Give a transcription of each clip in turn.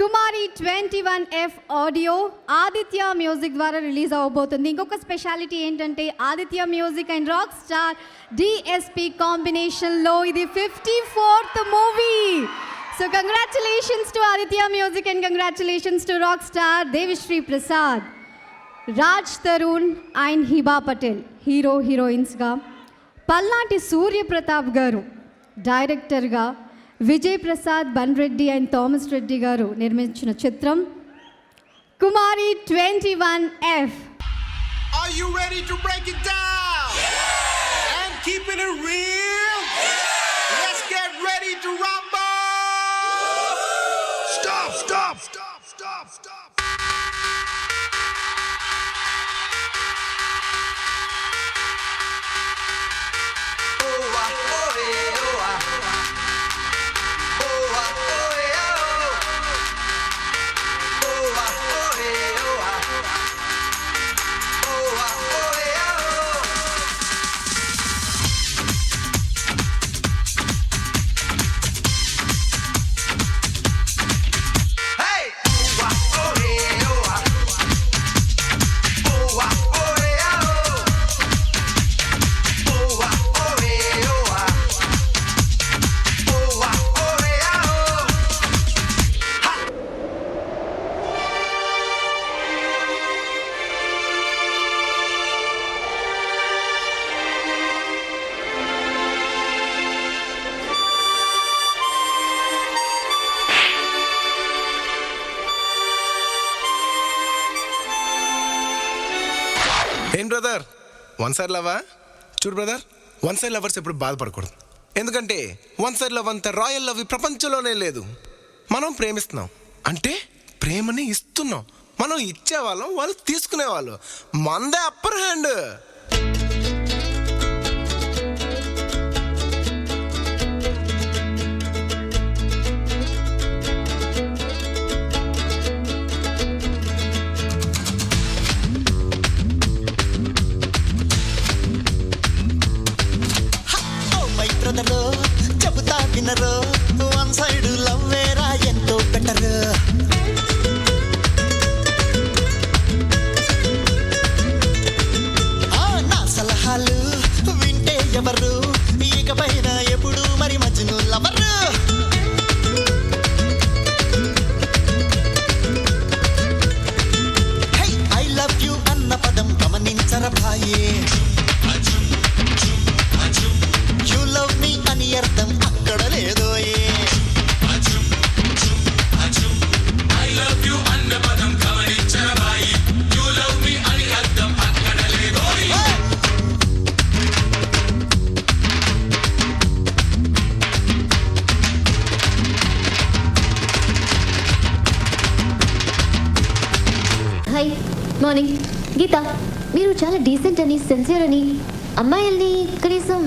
కుమారి 21F audio Aditya music ద్వారా release అవ్వబోతుంది. ఇంకొక స్పెషాలిటీ ఏంటంటే Aditya music and rock star DSP కాంబినేషన్లో ఇది 54th movie. So congratulations to Aditya music and congratulations to rock star Devi Sri Prasad, Raj Tarun and Hebah Patel హీరోయిన్స్గా, పల్నాటి సూర్యప్రతాప్ గారు డైరెక్టర్గా, విజయ్ ప్రసాద్, బన్ రెడ్డి అండ్ థామస్ రెడ్డి గారు నిర్మించిన చిత్రం Kumari 21F. Are you ready to break it down? And keeping it real? Let's get ready to rumble! Stop, stop, stop, stop, stop. ఏం brother, one side లవా? చూడు brother, one side lovers ఎప్పుడు బాధపడకూడదు. ఎందుకంటే one side love అంత royal love ఈ ప్రపంచంలోనే లేదు. మనం ప్రేమిస్తున్నాం అంటే ప్రేమని ఇస్తున్నాం. మనం ఇచ్చేవాళ్ళం, వాళ్ళు తీసుకునేవాళ్ళు. మందే అప్పర్ హ్యాండ్. చెబుతా వినరు, వన్ సైడ్ లవ్ వేరా ఎంతో బెటర్. నా సలహాలు వింటే ఎవరు, ఇకపైన ఎప్పుడు మరి మధ్యను lover. High I love you అన్న పదం గమనించర భాయే. యు లవ్ మీ అని అర్థం అక్కడ లేదో. ఐ లవ్ యు అన్న పదం గమనించరా బాయి, యు లవ్ మీ అని అర్థం అక్కడ లేదో. Hi, morning. గీత, మీరు చాలా డీసెంట్ అని, సిన్సియర్ అని, అమ్మాయిల్ని కనీసం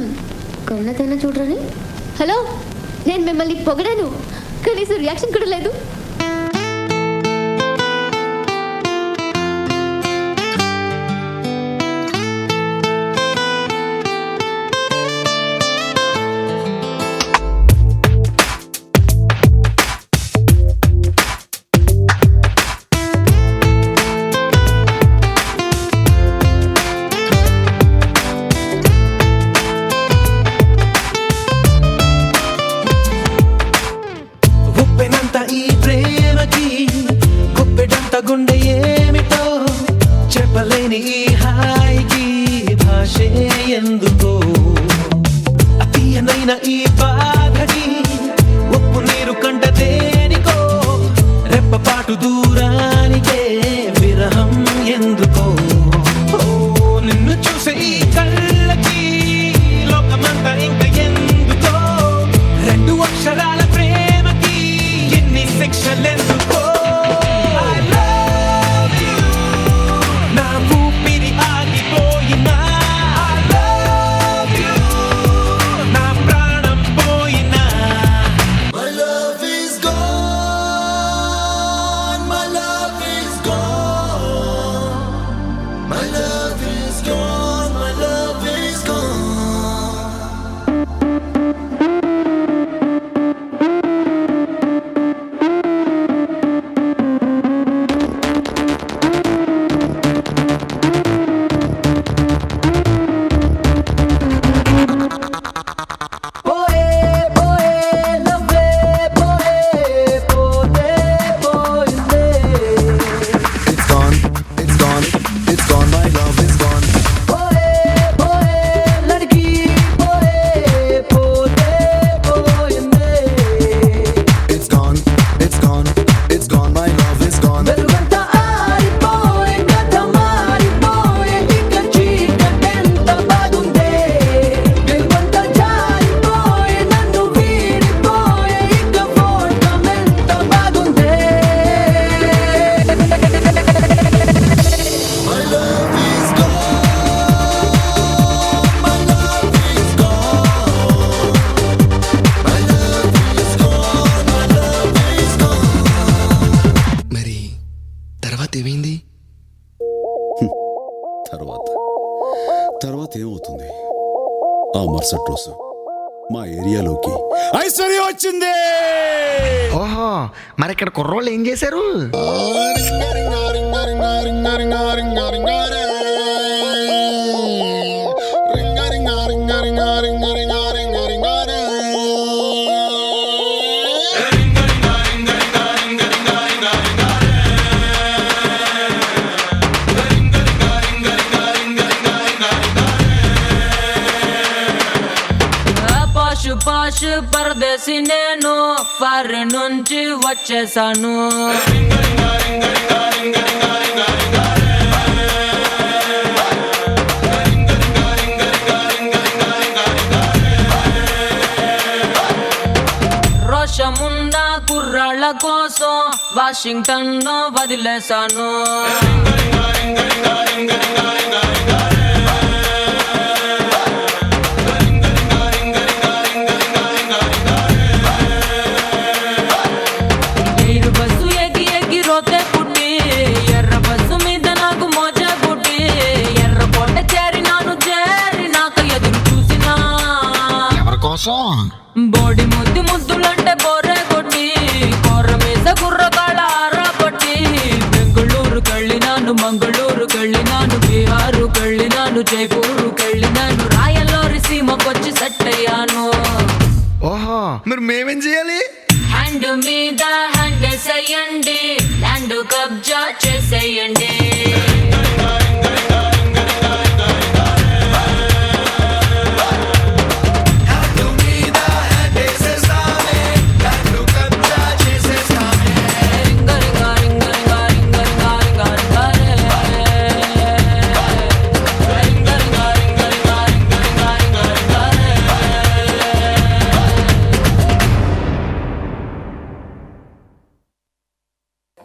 కన్నతైనా చూడరని. హలో, నేను మిమ్మల్ని పొగడాను, కనీసం రియాక్షన్ కూడా లేదు. ఈ ప్రేమకి గుప్పెడంత గుండె ఏమిటో చెప్పలేని ఈ హాయికి భాషే ఎందుకో. అతీయనైన ఈ బాధకి ఉప్పు నీరు కంట దేనికో. రెప్పపాటు దూరానికే విరహం ఎందుకో. నిన్ను చూసే ఈ కళ్ళకి లోకమంతా ఇంక ఎందుకో. రెండు అక్షరాల శిక్షలెందుకో. I love you, నా ఊపిరి ఆగిపోయినా. I love you, నా ప్రాణం పోయినా. My love is gone, my love is gone, my love is gone, my love is gone. మరుసటి రోజు మా ఏరియాలోకి ఐశ్వర్య వచ్చింది. ఓహో, మరి ఇక్కడ కుర్రోళ్ళు ఏం చేశారు? పాష్ పరదేశి నేను ఫారెన్ నుంచి వచ్చేసాను. రోషమున్న కుర్రాళ్ళ కోసం వాషింగ్టన్ లో వదిలేశాను. బోడి ముద్దు ముద్దులంటే బోరే కొట్టి కొర్ర మీద గుర్రకాళ్ళ ఆరా పట్టి బెంగళూరు కెళ్ళినాను, మంగళూరు కెళ్ళినాను, బీహారు కెళ్ళినాను, జైపూరు కెళ్ళినాను, రాయల్లోరి సీమకొచ్చి సెట్ అయ్యాను. ఓహో, మరి మేమేం చేయాలి? హ్యాండ్ మీద హ్యాండ్ వేసేయండి, ల్యాండ్ కబ్జా చేసేయండి.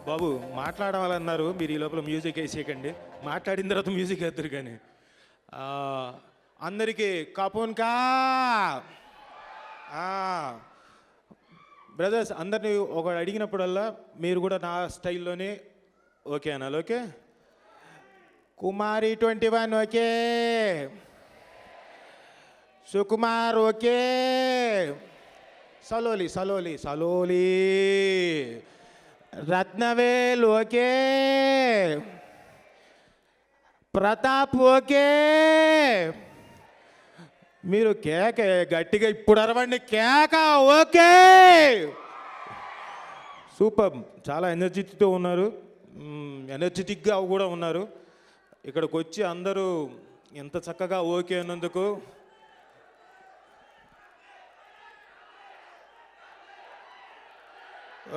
బాబు మాట్లాడాలన్నారు మీరు, ఈ లోపల మ్యూజిక్ వేసేయకండి, మాట్లాడిన తర్వాత మ్యూజిక్ వేద్దరు. కానీ అందరికీ కాపోన్ కా బ్రదర్స్ అందరినీ ఒకడు అడిగినప్పుడల్లా మీరు కూడా నా స్టైల్లోనే ఓకే అనాలి. Okay, Kumari 21 okay, Sukumar okay, సలోలి సలోలి సలోలి, రత్నవేల్ ఓకే, ప్రతాప్ ఓకే. మీరు కేక గట్టిగా ఇప్పుడు అరవండి, కేక ఓకే. సూపర్, చాలా ఎనర్జెటిక్తో ఉన్నారు, ఎనర్జెటిక్గా కూడా ఉన్నారు. ఇక్కడికి వచ్చి అందరూ ఎంత చక్కగా ఓకే అన్నందుకు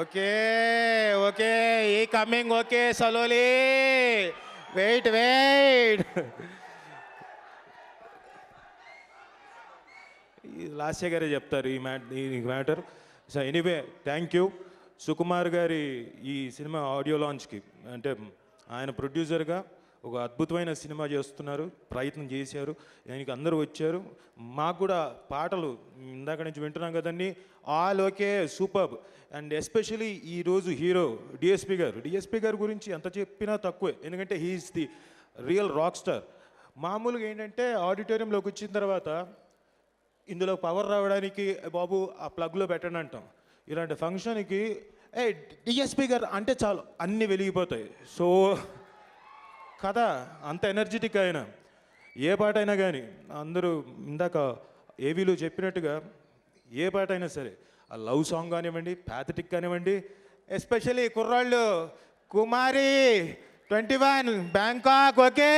ఓకే ఓకే ఈ కమింగ్ ఓకే సలోలి, వెయిట్ వెయిట్. లాస్య గారే చెప్తారు ఈ matter. So anyway thank you Sukumar గారి ఈ సినిమా ఆడియో లాంచ్కి. అంటే ఆయన ప్రొడ్యూసర్గా ఒక అద్భుతమైన సినిమా చేస్తున్నారు, ప్రయత్నం చేశారు, ఆయనకి అందరూ వచ్చారు. మాకు కూడా పాటలు ఇందాక నుంచి వింటున్నాం కదండి, all okay, super. And especially ఈరోజు హీరో డిఎస్పి గారి గురించి ఎంత చెప్పినా తక్కువే, ఎందుకంటే he's the real rock star. మామూలుగా ఏంటంటే ఆడిటోరియంలోకి వచ్చిన తర్వాత ఇందులో పవర్ రావడానికి బాబు ఆ ప్లగ్లో పెట్టండి అంటాం. ఇలాంటి ఫంక్షన్కి డిఎస్పి గారు అంటే చాలు అన్నీ వెలిగిపోతాయి. సో కదా, అంత ఎనర్జెటిక్ అయినా ఏ పాట అయినా కానీ అందరూ ఇందాక ఏవీలు చెప్పినట్టుగా ఏ పాట అయినా సరే, ఆ లవ్ సాంగ్ కానివ్వండి, ప్యాథటిక్ కానివ్వండి, ఎస్పెషల్లీ కుర్రాళ్ళు కుమారి 21 బ్యాంకాక్ ఓకే,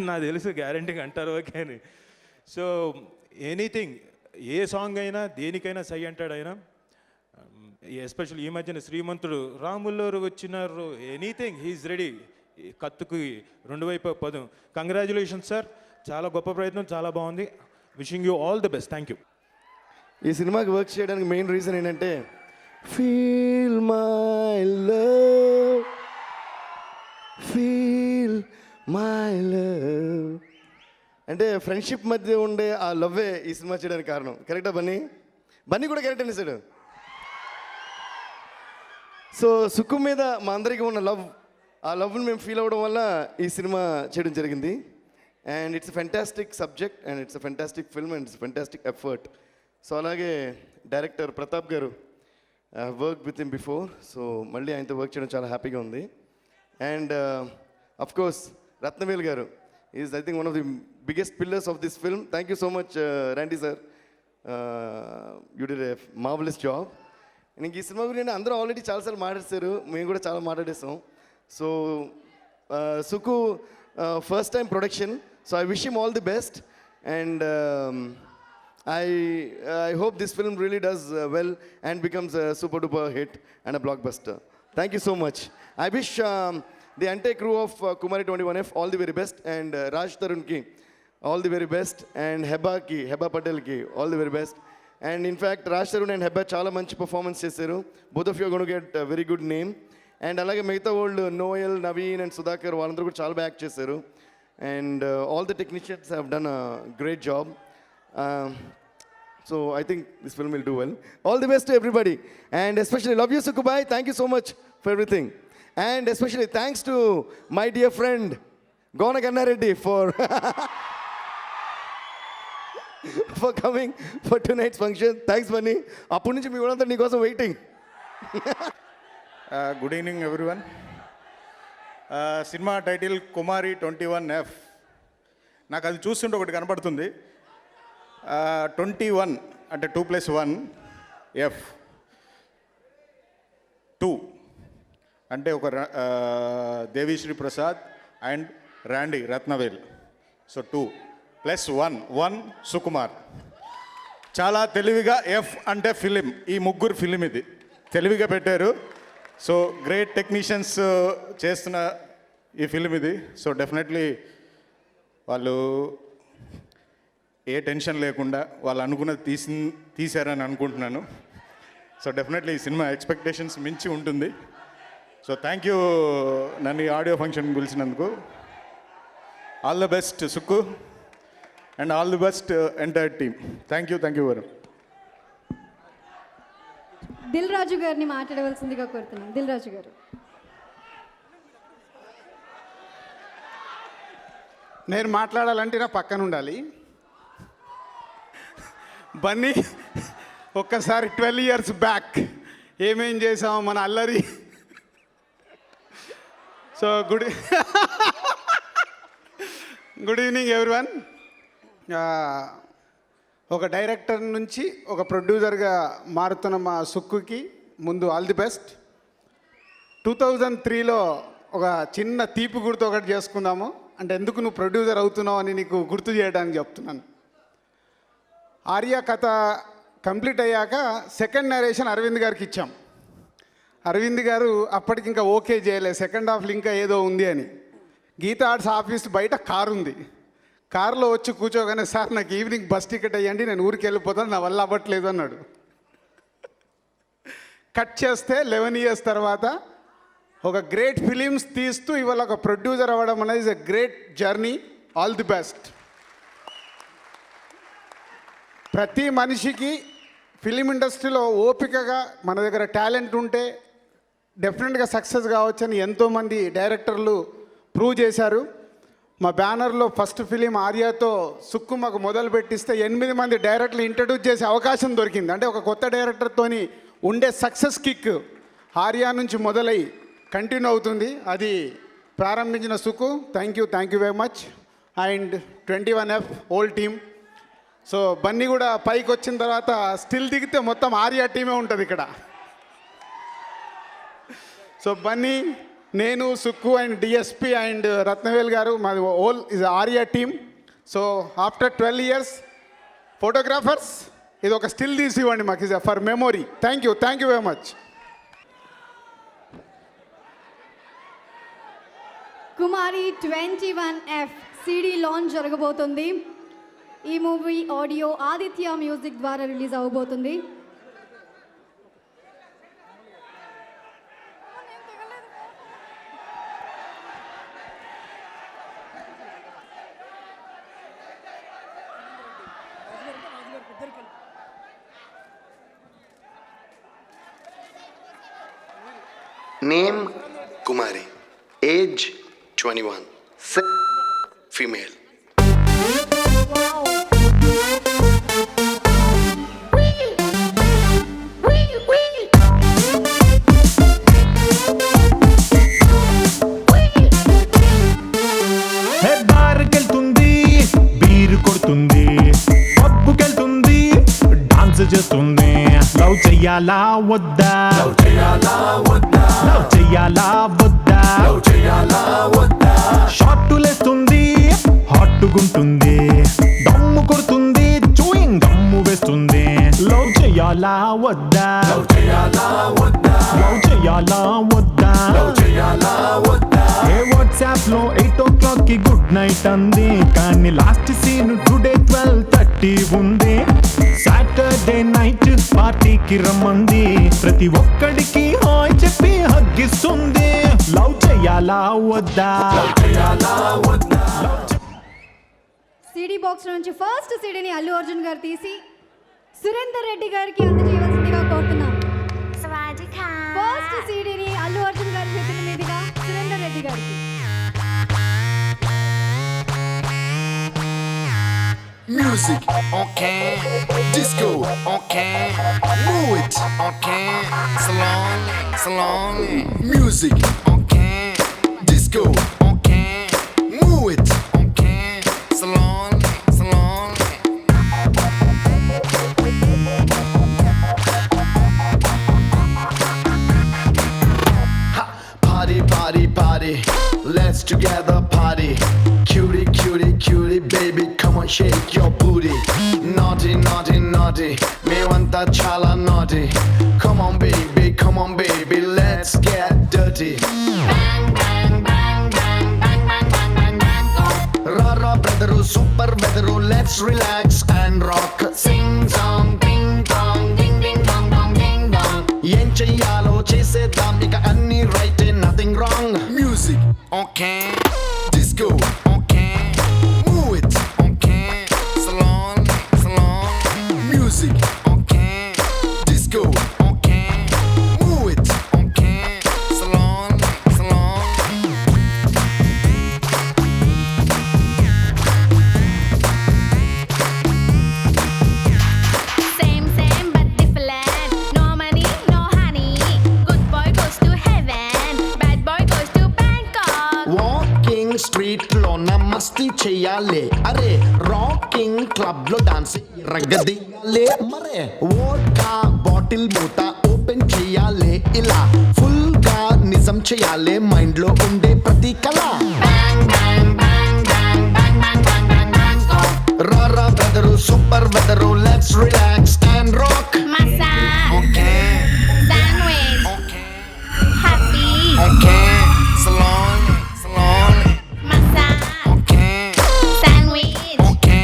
నాకు తెలుసు గ్యారంటీగా అంటారు ఓకే అని. సో ఎనీథింగ్, ఏ సాంగ్ అయినా దేనికైనా సై అంటాడు ఆయన. ఎస్పెషల్లీ ఈ మధ్యన శ్రీమంతుడు రాముల్లోరు వచ్చినారు, ఎనీథింగ్ హీఈస్ రెడీ. కత్తుకి రెండు వైపు పదం. కంగ్రాచులేషన్స్ సార్, చాలా గొప్ప ప్రయత్నం, చాలా బాగుంది. Wishing you all the best. Thank you. ఈ సినిమాకి వర్క్ చేయడానికి మెయిన్ రీజన్ ఏంటంటే feel my love, feel my love అంటే ఫ్రెండ్షిప్ మధ్య ఉండే ఆ లవ్వే ఈ సినిమా చేయడానికి కారణం. కరెక్టా బన్నీ కూడా కరెక్ట్ అనేసాడు. సో సుక్కు మీద మా అందరికీ ఉన్న లవ్, ఆ లవ్ని మేము ఫీల్ అవ్వడం వల్ల ఈ సినిమా చేయడం జరిగింది. And it's fantastic subject and it's fantastic film and it's fantastic effort. So అలాగే డైరెక్టర్ ప్రతాప్ గారు, work with him before, so మళ్ళీ ఆయనతో వర్క్ చేయడం చాలా హ్యాపీగా ఉంది. అండ్ అఫ్ కోర్స్ రత్నవేల్ గారు is I think one of the biggest pillars of this film. Thank you so much Randy sir, you did a marvellous job. ఇంక ఈ cinema గురించి అందరూ ఆల్రెడీ చాలాసార్లు మాట్లాడేశారు, మేము కూడా చాలా మాట్లాడేస్తాం. So Suku first time production, so I wish him all the best and I hope this film really does well and becomes a super duper hit and a blockbuster. Thank you so much. I wish the entire crew of Kumari 21F all the very best, and Raj Tarun ki all the very best, and Heba Patel ki all the very best. And in fact Raj Tarun and Heba చాలా మంచి performance చేశారు. Both of you are going to get a very good name. And అలాగే మిగతా వాళ్ళు Noel, Naveen and Sudhakar వాళ్ళందరూ కూడా చాలా బాగా యాక్ట్ చేశారు. And all the technicians have done a great job. So I think this film will do well. All the best to everybody. And especially love you, Sukubai. Thank you so much for everything. And especially thanks to my dear friend, Gona Ganna Reddy, for coming for tonight's function. Thanks, Bunny. Appu nunchi mee vallanతా నీ కోసం waiting. Good evening, everyone. Cinema title Kumari 21F. నాకు అది చూస్తుంటే ఒకటి కనపడుతుంది. 21 అంటే 2+1 F 2 అంటే ఒక Devi Sri Prasad and Randy Rathnavel. So 2+1 Sukumar. చాలా తెలివిగా F అంటే ఫిలిం, ఈ ముగ్గురు ఫిలిం ఇది తెలివిగా పెట్టారు. సో గ్రేట్ టెక్నీషియన్స్ చేస్తున్న ఈ ఫిలిం ఇది. సో డెఫినెట్లీ వాళ్ళు ఏ టెన్షన్ లేకుండా వాళ్ళు అనుకున్నది తీశారని అనుకుంటున్నాను. సో డెఫినెట్లీ ఈ సినిమా ఎక్స్పెక్టేషన్స్ మించి ఉంటుంది. సో థ్యాంక్ యూ నన్ను ఈ ఆడియో ఫంక్షన్ పిలిచినందుకు. All the best Sukku and all the best entire team. Thank you very much. Dil Raju గారిని మాట్లాడవలసిందిగా కోరుతున్నాను. దిల్ రాజు గారు. నేను మాట్లాడాలంటే నా పక్కన ఉండాలి. బన్నీ, ఒక్కసారి 12 years బ్యాక్ ఏమేం చేసాము మన అల్లరి. So good evening everyone. ఒక డైరెక్టర్ నుంచి ఒక ప్రొడ్యూసర్గా మారుతున్న మా సుక్కుకి ముందు ఆల్ ది బెస్ట్. 2003లో ఒక చిన్న తీపి గుర్తు ఒకటి చేసుకుందాము. అంటే ఎందుకు నువ్వు ప్రొడ్యూసర్ అవుతున్నావు అని నీకు గుర్తు చేయడానికి చెప్తున్నాను. ఆర్య కథ కంప్లీట్ అయ్యాక సెకండ్ నరేషన్ అరవింద్ గారికి ఇచ్చాం. అరవింద్ గారు అప్పటికి ఇంకా ఓకే చేయలేదు, సెకండ్ హాఫ్లో ఇంకా ఏదో ఉంది అని. గీతా ఆర్ట్స్ ఆఫీస్ బయట కారు ఉంది. కారులో వచ్చి కూర్చోగానే, సార్ నాకు ఈవినింగ్ బస్ టికెట్ అయ్యండి, నేను ఊరికి వెళ్ళిపోతాను, నా వల్ల అవ్వట్లేదు అన్నాడు. కట్ చేస్తే 11 years తర్వాత ఒక గ్రేట్ ఫిలిమ్స్ తీస్తూ ఇవాళ ఒక ప్రొడ్యూసర్ అవ్వడం అనేది is a great journey. All the best. ప్రతి మనిషికి ఫిలిం ఇండస్ట్రీలో ఓపికగా మన దగ్గర టాలెంట్ ఉంటే డెఫినెట్గా సక్సెస్ కావచ్చని ఎంతోమంది డైరెక్టర్లు ప్రూవ్ చేశారు. మా బ్యానర్లో ఫస్ట్ ఫిలిం ఆర్యాతో సుక్కు మాకు మొదలు పెట్టిస్తే 8 మంది డైరెక్టర్లు ఇంట్రడ్యూస్ చేసే అవకాశం దొరికింది. అంటే ఒక కొత్త డైరెక్టర్తోని ఉండే సక్సెస్ కిక్ ఆర్యా నుంచి మొదలై కంటిన్యూ అవుతుంది. అది ప్రారంభించిన Sukku. Thank you very much. And 21F whole team. So Bunny కూడా పైకి వచ్చిన తర్వాత స్టిల్ దిగితే మొత్తం ఆర్యా టీమే ఉంటుంది ఇక్కడ. సో బన్నీ, నేను, Sukku and DSP and Rathnavel garu, మాది whole is Arya team. So after 12 years photographers ఇది ఒక స్టిల్ తీసి ఇవ్వండి మాకు, is for memory. Thank you very much. Kumari 21F CD launch జరగబోతుంది. ఈ మూవీ ఆడియో ఆదిత్య మ్యూజిక్ ద్వారా రిలీజ్ అవ్వబోతుంది. Name Kumari, age 21, sex female. చేయాలా వద్దా లవ్ చేయాలా వద్దా లవ్ చేయాలా వద్దా లవ్ చేయాలా వద్దా షార్టులేస్తుంది హాట్టుగుంటుంది దమ్ము కొడుతుంది చూయింగ్ గమ్ము వేస్తుంది లవ్ చేయాలా వద్దా లవ్ చేయాలా వద్దా లవ్ చేయాలా వద్దా లవ్ చేయాలా వద్దా ఏ వాట్సాప్ లో 8 o'clock కి గుడ్ నైట్ అంది కానీ లాస్ట్ సీన్ టుడే 12:30 ఉంది సాటర్డే నైట్ పార్టీకి రమ్మంది ప్రతి ఒక్కడికి హాయ్ చెప్పి హగ్గిస్తుంది లవ్ చేయాలా వద్దా లవ్ చేయాలా వద్దా సిడీ బాక్స్ నుంచి ఫస్ట్ సిడీని అల్లు అర్జున్ గారు తీసి సురేందర్ రెడ్డి గారికి అందజేయవలసిందిగా కోరుతున్నాం. ఫస్ట్ సిడీని అల్లు అర్జున్ గారి చేతుల మీదుగా సురేందర్ రెడ్డి గారికి. Music, okay. Disco, okay. Move it, okay. Slowly, slowly. Music, okay. Disco, okay. Move it, okay. Slowly, slowly. Ha, party, party, party. Let's together party. Cutie, cutie, cutie, baby, come on, shake your booty. Naughty, naughty, naughty, mevanta chala naughty. Come on, baby, let's get dirty. Bang, bang, bang, bang, bang, bang, bang, bang, bang, oh. Rara, brother, super weather, let's relax and rock. Sing song, ding dong, ding ding dong dong, ding dong. Yen cheyalo chesedam, ika anni right, nothing wrong. Music, okay. Disco, okay. Move it, okay. Slowly, slowly. Music, okay. Disco, okay. Move it, okay. Slowly, slowly. Same, same but different. No money, no honey. Good boy goes to heaven. Bad boy goes to Bangkok. Walking street లో మస్తి చెయ్యాలే అరే rocking club లో dance రగ్గదీయాలే మరే vodka bottle మూత open చెయ్యాలే ఇలా full గా నిజం చెయ్యాలే మైండ్ లో ఉండే ప్రతి కళ Bang, bang, bang, bang, bang, bang, bang, bang, bang, oh. రారా brother super weather let's relax and rock Masa, okay sandwich, okay happy. Okay slowly slowly Masa, okay sandwich, okay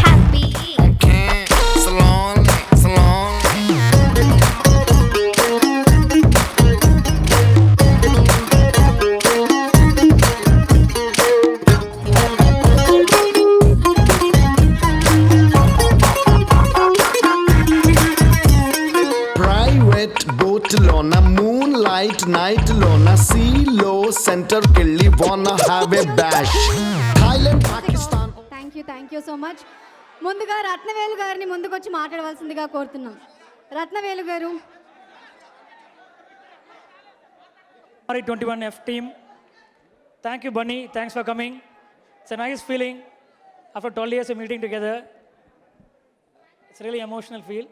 happy. Okay slowly slowly private boat లోన moon light night లోన see లో centre కెళ్ళి వాన have a bash Thailand Pakistan thank you so much. ముందుగా రత్నవేలు గారిని ముందుకొచ్చి మాట్లాడవలసిందిగా కోరుతున్నాం. రత్నవేలు గారు. R21F team, thank you Bunny, thanks for coming. It's a nice feeling after 12 years of meeting together. It's really emotional feel.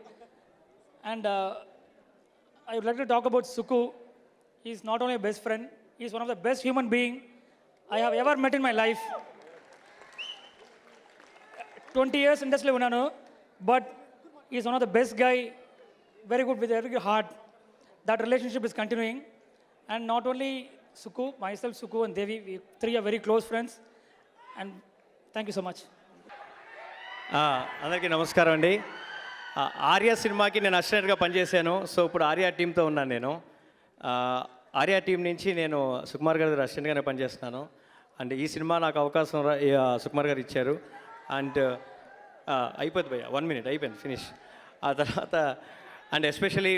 And I would like to talk about Suku. He's not only a best friend, he's one of the best human being I have ever met in my life. 20 years industry unnanu, but he's one of the best guy, very good with every heart. That relationship is continuing. And not only Suku, myself, Suku and Devi, we three are very close friends. And thank you so much. అందరికీ నమస్కారం అండి. ఆర్యా సినిమాకి నేను అసిస్టెంట్గా పనిచేశాను. So ఇప్పుడు ఆర్యా టీంతో ఉన్నాను నేను. ఆర్యా టీం నుంచి నేను సుకుమార్ గారి దగ్గర అసిస్టెంట్గానే పనిచేస్తున్నాను. అండ్ ఈ సినిమా నాకు అవకాశం సుకుమార్ గారు ఇచ్చారు. అండ్ అయిపోద్ది భయ్య 1 minute అయిపోయింది ఫినిష్. ఆ తర్వాత అండ్ ఎస్పెషలీ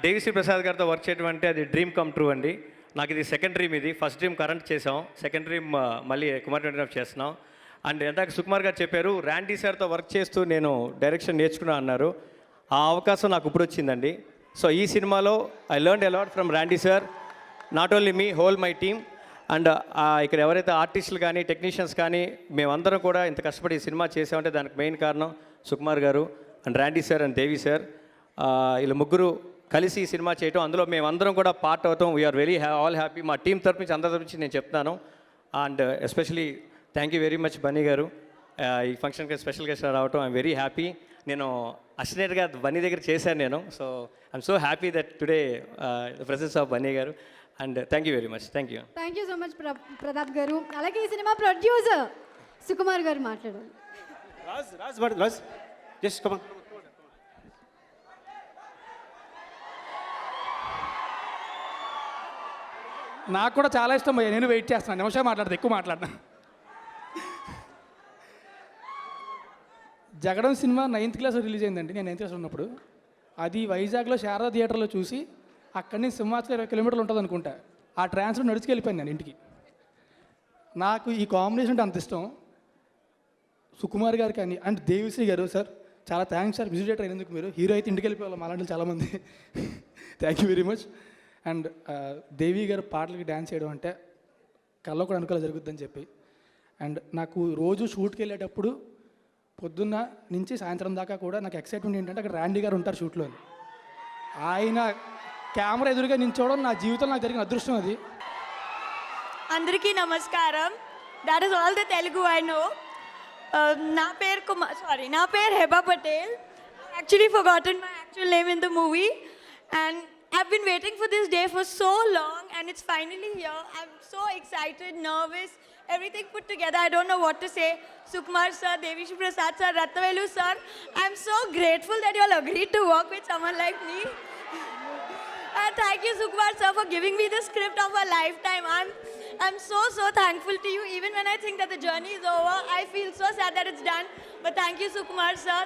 దేవిశ్రీ ప్రసాద్ గారితో వర్క్ చేయడం అంటే అది డ్రీమ్ కమ్ ట్రూ అండి. నాకు ఇది సెకండ్ డ్రీమ్. ఇది ఫస్ట్ డ్రీమ్ కరెంట్ చేసాం, సెకండ్ డ్రీమ్ మళ్ళీ కుమార్ 29 చేస్తున్నాం. అండ్ ఇందాక సుకుమార్ గారు చెప్పారు ర్యాండీ సార్తో వర్క్ చేస్తూ నేను డైరెక్షన్ నేర్చుకున్నా అన్నారు. ఆ అవకాశం నాకు ఇప్పుడు వచ్చిందండి. సో ఈ సినిమాలో I learned allot from Randy sir, not only me, whole my team. And ఇక్కడ ఎవరైతే ఆర్టిస్టులు కానీ టెక్నీషియన్స్ కానీ మేమందరం కూడా ఇంత కష్టపడి ఈ సినిమా చేసామంటే దానికి మెయిన్ కారణం సుకుమార్ గారు and Randy sir and Devi sir. వీళ్ళ ముగ్గురు కలిసి ఈ సినిమా చేయటం, అందులో మేమందరం కూడా పార్ట్ అవటం, వీఆర్ వెరీ ఆల్ హ్యాపీ. మా టీం తరపు నుంచి అందరి తరపు నుంచి నేను చెప్తాను. And especially thank you very much Bunny garu, ఈ ఫంక్షన్కి స్పెషల్ గెస్ట్ రావటం. I'm very happy. నేను అసిస్టెంట్గా బన్నీ దగ్గర చేశాను నేను. So I'm so happy that today the presence of Bunny garu. And thank you very much. Thank you so much Pratap garu. అలాగే ఈ సినిమా ప్రొడ్యూసర్ సుకుమార్ గారు మాట్లాడారు. రాజ్ జస్ట్ కమ్ నాకు కూడా చాలా ఇష్టం భయ్య, నేను వెయిట్ చేస్తున్నాను. నిమిషం మాట్లాడతా, ఎక్కువ మాట్లాడినా. జగడం సినిమా 9th క్లాస్ రిలీజ్ అయిందండి. నేను 9th క్లాస్ ఉన్నప్పుడు అది వైజాగ్లో శారదా థియేటర్లో చూసి అక్కడి నుంచి సింహాచలం 20 కిలోమీటర్లు ఉంటుంది అనుకుంటా. ఆ ట్రాన్స్లో నడుచుకెళ్ళిపోయింది నేను ఇంటికి. నాకు ఈ కాంబినేషన్ అంటే అంత ఇష్టం. సుకుమార్ గారు కానీ అండ్ దేవిశ్రీ గారు, సార్ చాలా థ్యాంక్స్ సార్. విజిట్ అయినందుకు మీరు హీరో అయితే ఇంటికి వెళ్ళిపోవాలి అలాంటి చాలామంది. Thank you very much. And Devi garu పాటలకి డ్యాన్స్ చేయడం అంటే కల్లో కూడా అనుకోలే జరుగుద్దని చెప్పి. అండ్ నాకు రోజు షూట్కి వెళ్ళేటప్పుడు పొద్దున్న నుంచి సాయంత్రం దాకా కూడా నాకు ఎక్సైట్మెంట్ ఏంటంటే అక్కడ ర్యాండీ గారు ఉంటారు షూట్లో. ఆయన కెమెరా ఎదురుగా నిల్చోవడం నా జీవితంలో నాకు జరిగిన అదృష్టం అది. అందరికీ నమస్కారం. That is all the Telugu I know. నా పేరు Heba Patel. Actually forgotten my actual name in the movie and I've been waiting for this day for so long and it's finally here. I'm so excited, nervous, everything put together. I don't know what to say. Sukumar sir, Devishi Prasad sir, Ratnavelu sir, I'm so grateful that you all agreed to work with someone like me. And thank you Sukumar sir for giving me the script of a lifetime. I'm so thankful to you. Even when I think that the journey is over, I feel so sad that it's done. But thank you Sukumar sir.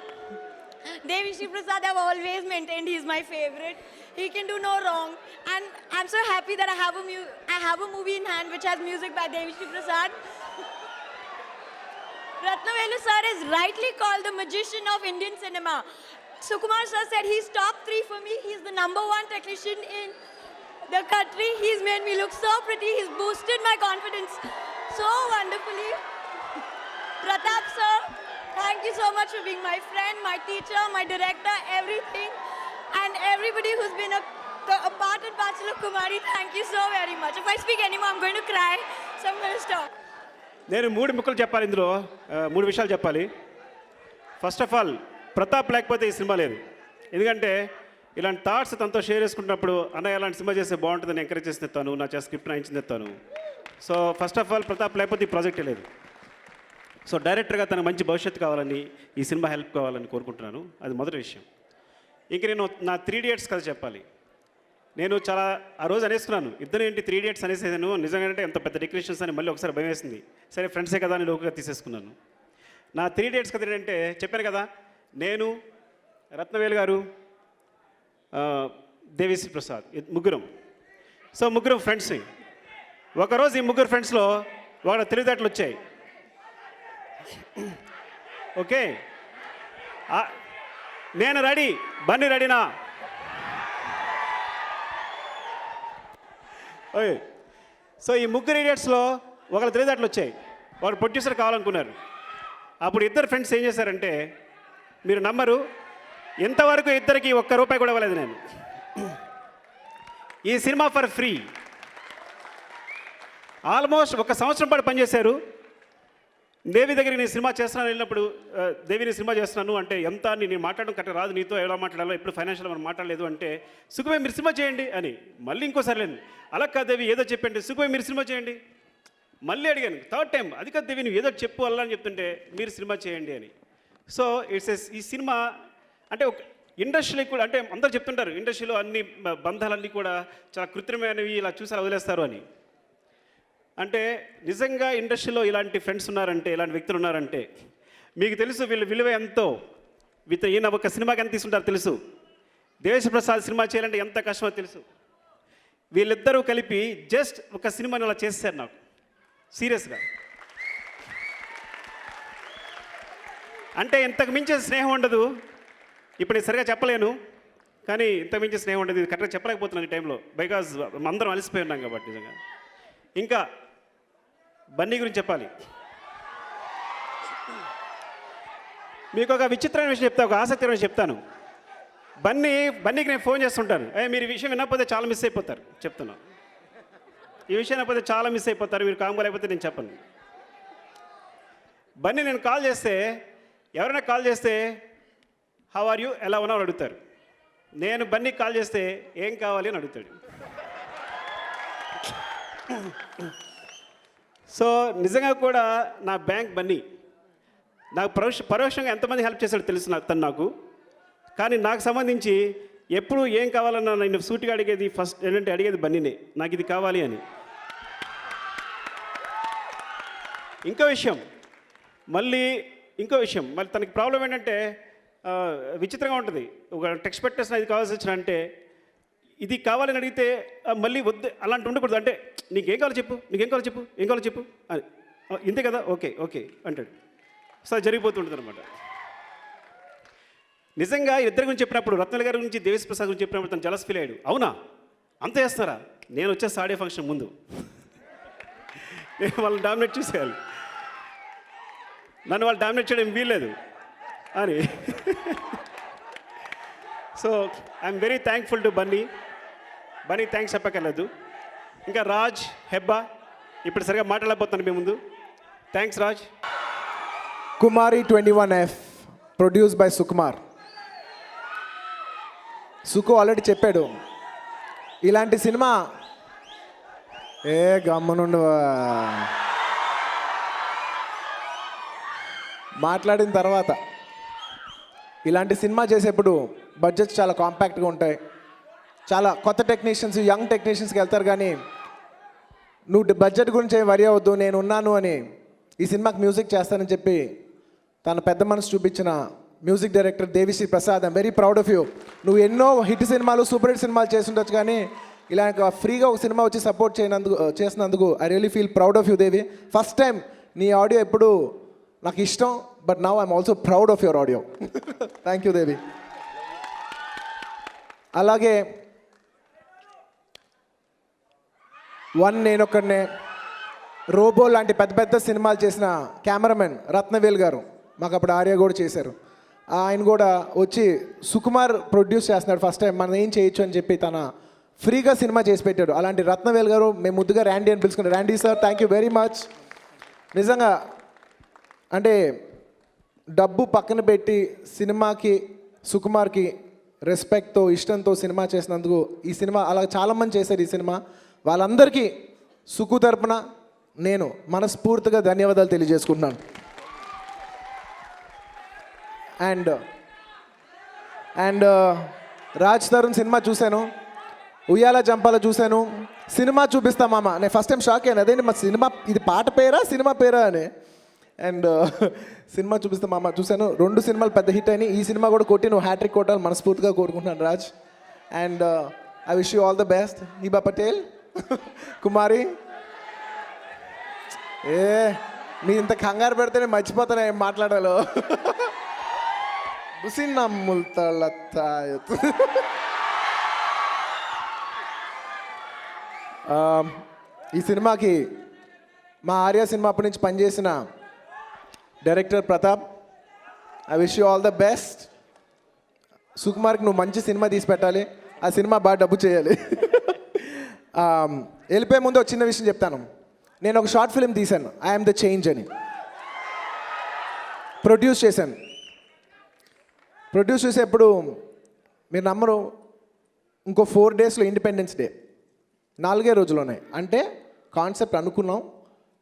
Devishi Prasad, I've always maintained he's my favorite. He can do no wrong. And I'm so happy that I have a movie in hand which has music by Devishi Prasad. Ratnavelu sir is rightly called the magician of Indian cinema. Sukumar sir said he's top 3 for me. He's the #1 technician in the country. He's made me look so pretty. He's boosted my confidence so wonderfully. Pratap sir, thank you so much for being my friend, my teacher, my director, everything. And everybody who's been a part and parcel of Kumari, thank you so very much. If I speak anymore, I'm going to cry, so I'm going to stop. నేను 3 ముక్కలు చెప్పాలి ఇందులో, 3 విషయాలు చెప్పాలి. First of all Pratap లేకపోతే ఈ cinema లేదు. ఎందుకంటే ఇలాంటి థాట్స్ తనతో షేర్ చేసుకుంటున్నప్పుడు అన్నయ్య ఇలాంటి సినిమా చేస్తే బాగుంటుందని ఎంకరేజ్ చేసి తెస్తాను, నా చేసి స్క్రిప్ట్ రాయించి తెస్తాను. So first of all Pratap లేకపోతే ఈ ప్రాజెక్టే లేదు. సో డైరెక్టర్గా తనకు మంచి భవిష్యత్తు కావాలని, ఈ సినిమా హెల్ప్ కావాలని కోరుకుంటున్నాను. అది మొదటి విషయం. ఇంక నేను నా 3 Idiots కథ చెప్పాలి. నేను చాలా ఆ రోజు అనేసుకున్నాను, ఇద్దరు ఏంటి 3 Idiots అనేసేదాను, నిజంగానే ఎంత పెద్ద డెకరేషన్స్ అని మళ్ళీ ఒకసారి భయం వేసింది. సరే ఫ్రెండ్సే కదా అని లోకుగా తీసేసుకున్నాను. నా 3 Idiots కథ ఏంటంటే చెప్పాను కదా, నేను రత్నవేలు గారు దేవిశ్రీ ప్రసాద్ ముగ్గురం. సో ముగ్గురం ఫ్రెండ్స్. ఒకరోజు ఈ ముగ్గురు ఫ్రెండ్స్లో ఒక తెలివితేటలు వచ్చాయి. ఓకే, నేను రెడీ, బన్నీ రెడీనా? ఓకే. సో ఈ ముగ్గురు ఇడియట్స్లో ఒకళ్ళు తెలివితేటలు వచ్చాయి. వాడు ప్రొడ్యూసర్ కావాలనుకున్నారు. అప్పుడు ఇద్దరు ఫ్రెండ్స్ ఏం చేశారంటే, మీరు నమ్మరు, ఇంతవరకు ఇద్దరికి ₹1 కూడా ఇవ్వలేదు నేను. ఈ సినిమా ఫర్ ఫ్రీ. ఆల్మోస్ట్ 1 సంవత్సరం పాటు పనిచేశారు. దేవి దగ్గరికి నేను సినిమా చేస్తున్నాను వెళ్ళినప్పుడు, దేవి నేను సినిమా చేస్తున్నాను అంటే, ఎంత నేను మాట్లాడడం కరెక్ట్ రాదు, నీతో ఎలా మాట్లాడాలో ఎప్పుడు ఫైనాన్షియల్ మనం మాట్లాడలేదు అంటే, సుఖమే మీరు సినిమా చేయండి అని. మళ్ళీ ఇంకోసారి లేదు, అలా కాదు దేవి ఏదో చెప్పండి, సుఖమే మీరు సినిమా చేయండి. మళ్ళీ అడిగాను 3rd టైం, అది కాదు దేవి నువ్వు ఏదో చెప్పు అలా అని చెప్తుంటే, మీరు సినిమా చేయండి అని. సో ఈ సినిమా అంటే ఒక ఇండస్ట్రీలో కూడా, అంటే అందరూ చెప్తుంటారు ఇండస్ట్రీలో అన్ని బంధాలన్నీ కూడా చాలా కృత్రిమైనవి, ఇలా చూసారు వదిలేస్తారు అని. అంటే నిజంగా ఇండస్ట్రీలో ఇలాంటి ఫ్రెండ్స్ ఉన్నారంటే, ఇలాంటి వ్యక్తులు ఉన్నారంటే మీకు తెలుసు వీళ్ళ విలువ ఎంతో. ఈయన ఒక సినిమాకి ఎంత తీసుకుంటారో తెలుసు. దేవిశ్రీ ప్రసాద్ సినిమా చేయాలంటే ఎంత కష్టమో తెలుసు. వీళ్ళిద్దరూ కలిపి జస్ట్ ఒక సినిమాని అలా చేశారు నాకు సీరియస్గా. అంటే ఇంతకు మించిన స్నేహం ఉండదు. ఇప్పుడు నేను సరిగా చెప్పలేను, కానీ ఇంతకు మించిన స్నేహం ఉండదు. ఇది కరెక్ట్గా చెప్పలేకపోతున్నాను ఈ టైంలో, బికాజ్ అందరం అలసిపోయి ఉన్నాం కాబట్టి. నిజంగా ఇంకా బన్నీ గురించి చెప్పాలి. మీకు ఒక విచిత్రమైన విషయం చెప్తా, ఒక ఆసక్తికరమైన చెప్తాను. బన్నీకి నేను ఫోన్ చేస్తుంటాను. మీరు ఈ విషయం వినకపోతే చాలా మిస్ అయిపోతారు, చెప్తున్నాను. ఈ విషయం వినకపోతే చాలా మిస్ అయిపోతారు, మీరు కామ్గా లేకపోతే నేను చెప్పను. బన్నీ నేను కాల్ చేస్తే, ఎవరైనా కాల్ చేస్తే హౌ ఆర్ యూ, ఎలా ఉన్నావు అని అడుగుతారు. నేను బన్నీకి కాల్ చేస్తే ఏం కావాలి అని అడుగుతాడు. సో నిజంగా కూడా నా బ్యాంక్ బన్నీ నాకు పరోక్షంగా ఎంతమంది హెల్ప్ చేశాడో తెలుసు తను నాకు. కానీ నాకు సంబంధించి ఎప్పుడు ఏం కావాలన్నా నేను సూటిగా అడిగేది ఫస్ట్ ఏంటంటే అడిగేది బన్నీనే, నాకు ఇది కావాలి అని. ఇంకో విషయం మళ్ళీ తనకి ప్రాబ్లం ఏంటంటే విచిత్రంగా ఉంటుంది. ఒక టెక్స్ట్ పెట్టేసిన ఇది కావాల్సి వచ్చిన అంటే ఇది కావాలని అడిగితే మళ్ళీ వద్దు అలాంటి ఉండకూడదు. అంటే నీకేం కావాలో చెప్పు, ఏం కావాలో చెప్పు అని, ఇంతే కదా, ఓకే అంటాడు. సో అది జరిగిపోతుంటుంది అనమాట. నిజంగా ఇద్దరి గురించి చెప్పినప్పుడు, రత్నవేల్ గారి గురించి, దేవిశ్రీ ప్రసాద్ గురించి చెప్పినప్పుడు తను జలస్ ఫీల్ అయ్యాడు. అవునా అంత చేస్తారా, నేను వచ్చేసి ఆడియో ఫంక్షన్ ముందు నేను వాళ్ళని డామినేట్ చేసేయాలి, నన్ను వాళ్ళు డామినేట్ చేయడం వీల్లేదు అని. So I'm very thankful to Bunny thanks చెప్పక్కర్లేదు. ఇంకా రాజ్, హెబ్బా ఇప్పుడు సరిగా మాట్లాడలేకపోతాను మీ ముందు. Thanks Raj. Kumari 21F produce by Sukumar. Suku already చెప్పాడు ఇలాంటి సినిమా గమ్మునుండు మాట్లాడిన తర్వాత ఇలాంటి సినిమా చేసేప్పుడు బడ్జెట్స్ చాలా కాంపాక్ట్గా ఉంటాయి. చాలా కొత్త టెక్నీషియన్స్, యంగ్ టెక్నీషియన్స్కి వెళ్తారు. కానీ నువ్వు బడ్జెట్ గురించి ఏం వరి అవ్వద్దు, నేను ఉన్నాను అని ఈ సినిమాకి మ్యూజిక్ చేస్తానని చెప్పి తన పెద్ద మనసు చూపించిన music director Devi Sri Prasad. I'm very proud of you. నువ్వు ఎన్నో హిట్ సినిమాలు, సూపర్ హిట్ సినిమాలు చేస్తుండొచ్చు, కానీ ఇలా ఫ్రీగా ఒక సినిమా వచ్చి సపోర్ట్ చేసినందుకు I really feel proud of you Devi. First time నీ ఆడియో ఎప్పుడు నాకు ఇష్టం, but now I'm also proud of your audio. Thank you Devi. అలాగే నేనొక్కడనే, రోబో లాంటి పెద్ద పెద్ద సినిమాలు చేసిన కెమెరామెన్ రత్నవేల్ గారు, మాకు అప్పుడు ఆర్య కూడా చేశారు. ఆయన కూడా వచ్చి సుకుమార్ ప్రొడ్యూస్ చేస్తున్నాడు ఫస్ట్ టైం, మనం ఏం చేయొచ్చు అని చెప్పి తన ఫ్రీగా సినిమా చేసి పెట్టాడు. అలాంటి రత్నవేల్ గారు మేము ముద్దుగా ర్యాండీ అని పిలుచుకున్నాం. Randy sir, thank you very much. నిజంగా అంటే డబ్బు పక్కన పెట్టి సినిమాకి, సుకుమార్కి రెస్పెక్ట్తో, ఇష్టంతో సినిమా చేసినందుకు, ఈ సినిమా అలా చాలామంది చేశారు ఈ సినిమా, వాళ్ళందరికీ సుకు తరపున నేను మనస్ఫూర్తిగా ధన్యవాదాలు తెలియజేసుకుంటున్నాను. అండ్ రాజ్ తరుణ్ సినిమా చూశాను, ఉయ్యాల చంపాల చూశాను. సినిమా చూపిస్తా మామ, నేను ఫస్ట్ టైం షాక్ అయ్యాను, అదేంటి మా సినిమా ఇది పాట పేరా సినిమా పేరా అని. అండ్ సినిమా చూపిస్తా మామ చూశాను. 2 సినిమాలు పెద్ద హిట్ అయినాయి. ఈ సినిమా కూడా కొట్టి నువ్వు హ్యాట్రిక్ కొట్టాలి మనస్ఫూర్తిగా కోరుకుంటున్నాను Raj. And I wish you all the best. Hebah Patel, Kumari, నీ ఇంత కంగారు పెడితే నేను మర్చిపోతాను ఏం మాట్లాడాలో. ఈ సినిమాకి మా ఆర్య సినిమా అప్పటి నుంచి పనిచేసిన director Pratap, I wish you all the best. సుకుమార్కి నువ్వు మంచి సినిమా తీసి పెట్టాలి, ఆ సినిమా బాగా డబ్బు చేయాలి. వెళ్ళిపోయే ముందు ఒక చిన్న విషయం చెప్తాను. నేను ఒక షార్ట్ ఫిల్మ్ తీశాను, ఐఎమ్ ద చేంజ్ అని. ప్రొడ్యూస్ చేశాను. ప్రొడ్యూస్ చేసేప్పుడు మీరు నమ్మరు, ఇంకో 4 డేస్లో ఇండిపెండెన్స్ డే, 4 రోజులు ఉన్నాయి. అంటే కాన్సెప్ట్ అనుకున్నాం,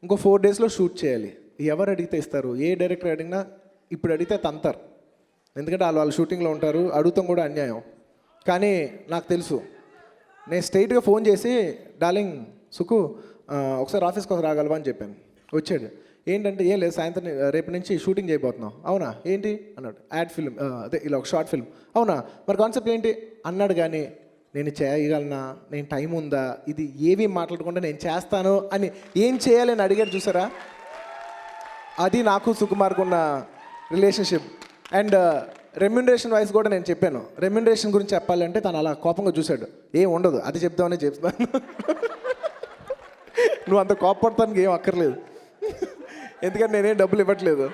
ఇంకో 4 డేస్లో షూట్ చేయాలి. ఎవరు అడిగితే ఇస్తారు, ఏ డైరెక్టర్ అడిగినా ఇప్పుడు అడిగితే తంతారు, ఎందుకంటే వాళ్ళు షూటింగ్లో ఉంటారు, అడుగుతాం కూడా అన్యాయం. కానీ నాకు తెలుసు, నేను స్ట్రైట్గా ఫోన్ చేసి డార్లింగ్ సుకు ఒకసారి ఆఫీస్కి ఒకసారి రాగలవా అని చెప్పాను. వచ్చాడు. ఏంటంటే ఏం లేదు, సాయంత్రం రేపు నుంచి షూటింగ్ చేయబోతున్నాం. అవునా ఏంటి అన్నాడు. యాడ్ ఫిల్మ్, అదే ఇలా ఒక షార్ట్ ఫిల్మ్. అవునా మరి కాన్సెప్ట్ ఏంటి అన్నాడు. కానీ నేను చేయగలనా, నేను టైం ఉందా, ఇది ఏవి మాట్లాడకుండా నేను చేస్తాను అని ఏం చేయాలని అడిగాడు చూసారా. అది నాకు సుకుమార్కు ఉన్న రిలేషన్షిప్. అండ్ రెమ్యునరేషన్ వైజ్ కూడా నేను చెప్పాను. రెమ్యునరేషన్ గురించి చెప్పాలంటే తను అలా కోపంగా చూశాడు. ఏం ఉండదు, అది చెప్తామని చెప్తాను. నువ్వు అంత కోపడతానికి ఏం అక్కర్లేదు, ఎందుకంటే నేనేం డబ్బులు ఇవ్వట్లేదు.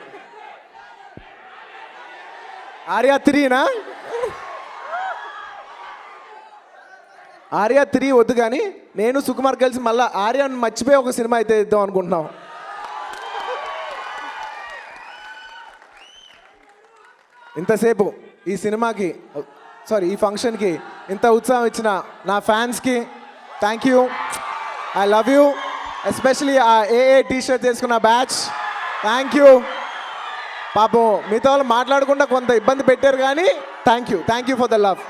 ఆర్యా 3నా ఆర్య 3 వద్దు కానీ నేను సుకుమార్ కలిసి మళ్ళీ ఆర్యను మర్చిపోయి ఒక సినిమా అయితే ఇద్దాం అనుకుంటున్నాం. ఇంతసేపు ఈ సినిమాకి ఈ ఫంక్షన్కి ఇంత ఉత్సాహం ఇచ్చిన నా ఫ్యాన్స్కి thank you. I love you. Especially ఆ ఏఏ టీషర్ట్ చేసుకున్న బ్యాచ్ థ్యాంక్ యూ. పాపం మీతో వాళ్ళు మాట్లాడకుండా కొంత ఇబ్బంది పెట్టారు కానీ thank you for the love.